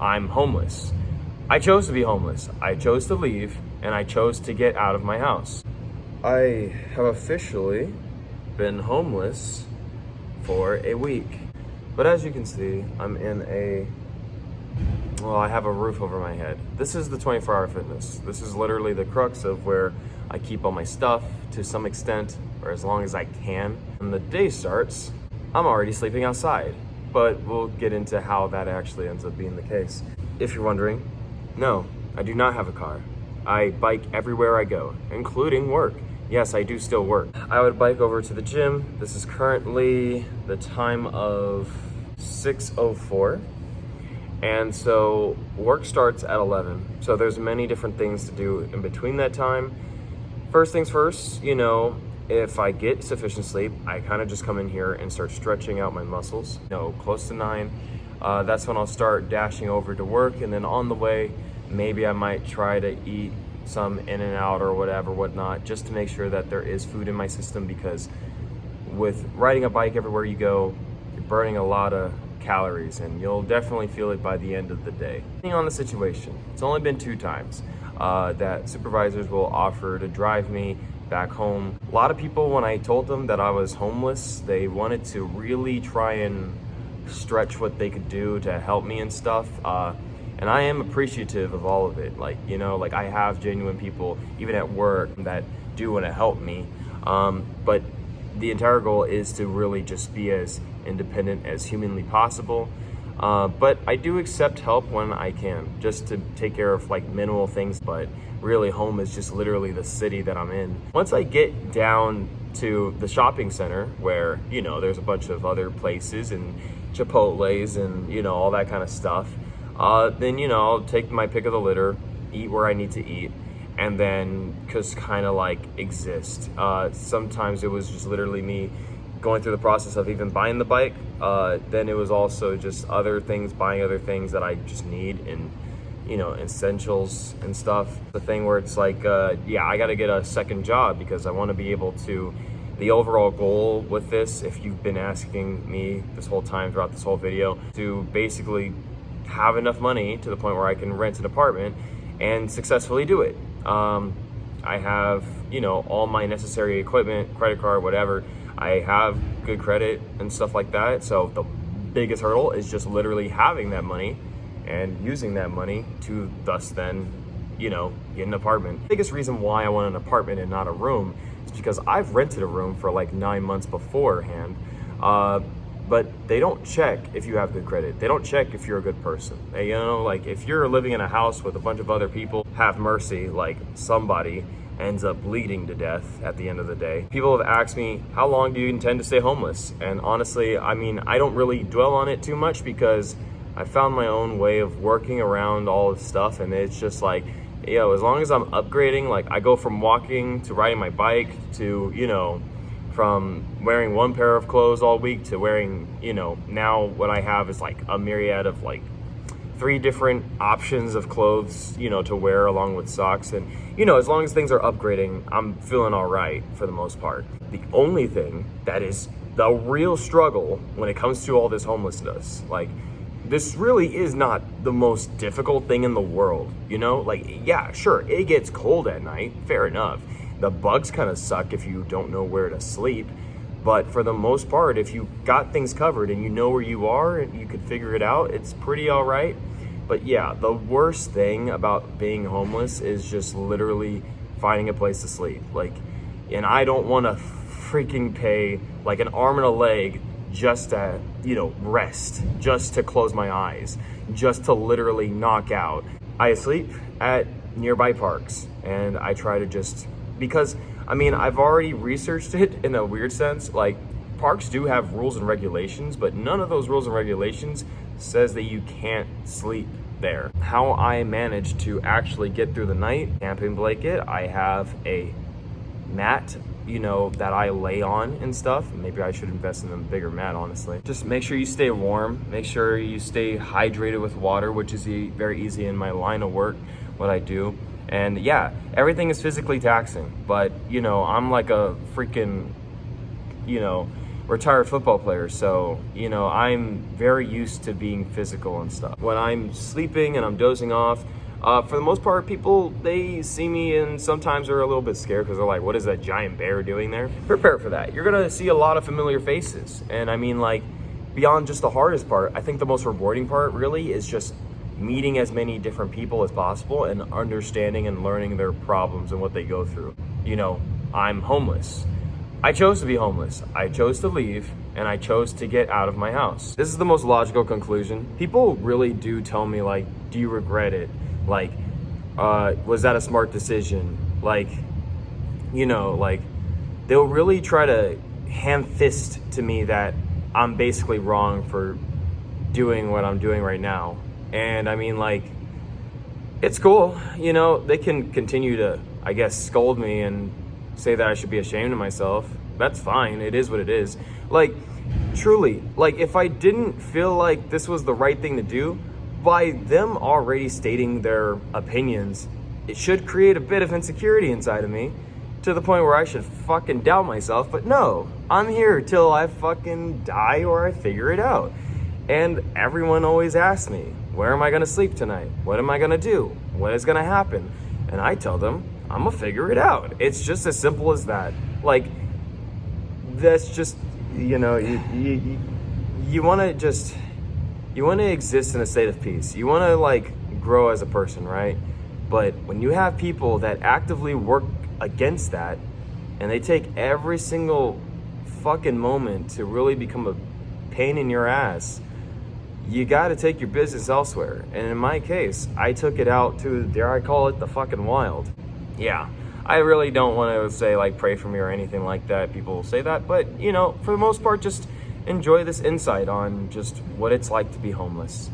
I'm homeless. I chose to be homeless. I chose to leave, and I chose to get out of my house. I have officially been homeless for a week. But as you can see, I'm in I have a roof over my head. This is the 24-hour fitness. This is literally the crux of where I keep all my stuff to some extent, or as long as I can. When the day starts, I'm already sleeping outside, but we'll get into how that actually ends up being the case. If you're wondering, no, I do not have a car. I bike everywhere I go, including work. Yes, I do still work. I would bike over to the gym. This is currently the time of 6:04. And so work starts at 11. So there's many different things to do in between that time. First things first, if I get sufficient sleep, I kind of just come in here and start stretching out my muscles. Close to 9. That's when I'll start dashing over to work. And then on the way, maybe I might try to eat some In-N-Out or whatnot, just to make sure that there is food in my system, because with riding a bike everywhere you go, you're burning a lot of calories, and you'll definitely feel it by the end of the day. Depending on the situation, it's only been 2 times that supervisors will offer to drive me back home. A lot of people, when I told them that I was homeless, they wanted to really try and stretch what they could do to help me and stuff. And I am appreciative of all of it. I have genuine people, even at work, that do want to help me. But the entire goal is to really just be as independent as humanly possible. But I do accept help when I can, just to take care of minimal things. But really, home is just literally the city that I'm in. Once I get down to the shopping center, where, there's a bunch of other places and Chipotle's and, all that kind of stuff, then, I'll take my pick of the litter, eat where I need to eat, and then just kind of exist. Sometimes it was just literally me going through the process of even buying the bike. Then it was also just buying other things that I just need, and essentials and stuff. The thing where it's I gotta get a second job, because I want to be able to, the overall goal with this, if you've been asking me this whole time throughout this whole video, to basically have enough money to the point where I can rent an apartment and successfully do it. I have, all my necessary equipment, credit card, whatever. I have good credit and stuff like that. So the biggest hurdle is just literally having that money and using that money to thus then, get an apartment. The biggest reason why I want an apartment and not a room is because I've rented a room for 9 months beforehand. But they don't check if you have good credit. They don't check if you're a good person. If you're living in a house with a bunch of other people, have mercy, somebody ends up bleeding to death at the end of the day. People have asked me, how long do you intend to stay homeless? And honestly, I don't really dwell on it too much, because I found my own way of working around all this stuff. And it's just as long as I'm upgrading, I go from walking to riding my bike to, from wearing one pair of clothes all week to wearing, now what I have is a myriad of 3 different options of clothes, to wear along with socks. And, as long as things are upgrading, I'm feeling all right for the most part. The only thing that is the real struggle when it comes to all this homelessness, this really is not the most difficult thing in the world, yeah, sure, it gets cold at night, fair enough. The bugs kind of suck if you don't know where to sleep. But for the most part, if you got things covered and you know where you are and you could figure it out, it's pretty all right. But yeah, the worst thing about being homeless is just literally finding a place to sleep. And I don't want to freaking pay an arm and a leg just to, rest, just to close my eyes, just to literally knock out. I sleep at nearby parks, and I try to just, because I've already researched it in a weird sense. Parks do have rules and regulations, but none of those rules and regulations says that you can't sleep there. How I managed to actually get through the night, camping blanket, I have a mat, that I lay on and stuff. Maybe I should invest in a bigger mat, honestly. Just make sure you stay warm, make sure you stay hydrated with water, which is very easy in my line of work, what I do. And yeah, everything is physically taxing, but I'm like a freaking, retired football player, so, you know, I'm very used to being physical and stuff. When I'm sleeping and I'm dozing off, for the most part, people, they see me and sometimes are a little bit scared because they're like, what is that giant bear doing there? Prepare for that. You're gonna see a lot of familiar faces. And I mean, like, beyond just the hardest part, I think the most rewarding part really is just meeting as many different people as possible and understanding and learning their problems and what they go through. You know, I'm homeless. I chose to be homeless. I chose to leave, and I chose to get out of my house. This is the most logical conclusion. People really do tell me, like, do you regret it? Like, was that a smart decision? Like, you know, like, they'll really try to hand fist to me that I'm basically wrong for doing what I'm doing right now. And I mean, like, it's cool, you know, they can continue to, I guess, scold me and say that I should be ashamed of myself. That's fine. It is what it is. Like, truly, like, if I didn't feel like this was the right thing to do, by them already stating their opinions, it should create a bit of insecurity inside of me to the point where I should fucking doubt myself. But no, I'm here till I fucking die or I figure it out. And everyone always asks me, where am I gonna sleep tonight? What am I gonna do? What is gonna happen? And I tell them, I'm gonna figure it out. It's just as simple as that. Like, that's just, you know, you wanna just, you wanna exist in a state of peace. You wanna, like, grow as a person, right? But when you have people that actively work against that, and they take every single fucking moment to really become a pain in your ass, you gotta take your business elsewhere. And in my case, I took it out to, dare I call it, the fucking wild. Yeah, I really don't want to say, like, pray for me or anything like that. People say that, but, you know, for the most part, just enjoy this insight on just what it's like to be homeless.